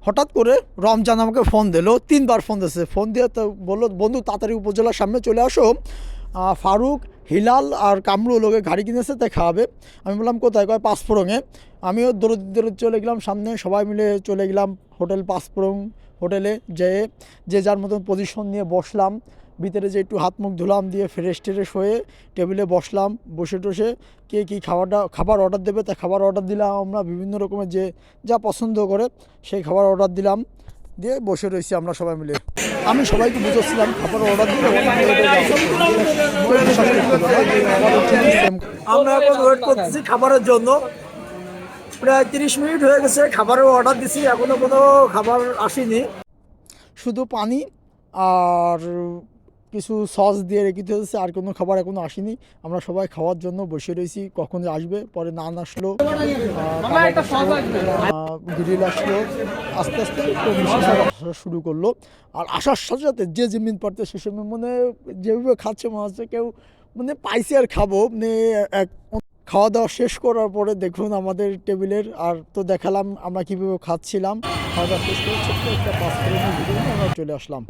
হঠাৎ করে রমজান আমাকে ফোন দিল, 3বার ফোন দিয়েছে। ফোন দিয়ে তো বললো, বন্ধু তাড়াতাড়ি উপজেলার সামনে চলে আসো, ফারুক, হিলাল আর কামরুল ওকে গাড়ি কিনেছে, তাই খাওয়াবে। আমি বললাম কোথায়? কয় পাঁচফোড়ঙে। আমিও দৌড়ে চলে গেলাম সামনে, সবাই মিলে চলে গেলাম হোটেল পাঁচফোড়ং হোটেলে। যেয়ে যে যার মতন পজিশন নিয়ে বসলাম, ভিতরে যে একটু হাত মুখ ধুলাম, দিয়ে ফ্রেশ হয়ে টেবিলে বসলাম। বসে টসে কে কী খাবার অর্ডার দেবে, তা খাবার অর্ডার দিলাম আমরা বিভিন্ন রকমের, যে যা পছন্দ করে সেই খাবার অর্ডার দিলাম, দিয়ে বসে রয়েছি আমরা সবাই মিলে। আমি সবাইকে বুঝাচ্ছিলাম খাবার অর্ডার দিলে আমরা এখন ওয়েট করতেছি খাবারের জন্য। প্রায় 30 মিনিট হয়ে গেছে, খাবারের অর্ডার দিছি, এখনও কোনো খাবার আসেনি। শুধু পানি আর কিছু সস দিয়ে রেখে দিয়েছে, আর কোনো খাবার এখনো আসেনি। আমরা সবাই খাওয়ার জন্য বসে রয়েছি, কখন আসবে। পরে নান আসলো, গ্রিল আসলো, আস্তে আস্তে আসা শুরু করলো। আর আসার সাথে সাথে যে যেমন পারতে সে সেমন, মানে যেভাবে খাচ্ছে মনে হচ্ছে কেউ মানে পাইছে আর খাবো। মানে খাওয়া দাওয়া শেষ করার পরে দেখুন আমাদের টেবিলের, আর তো দেখালাম আমরা কীভাবে খাচ্ছিলাম। খাওয়া দাওয়া শেষ করে ছোট্ট একটা 5 মিনিটের ভিডিও নিয়ে আমরা চলে আসলাম।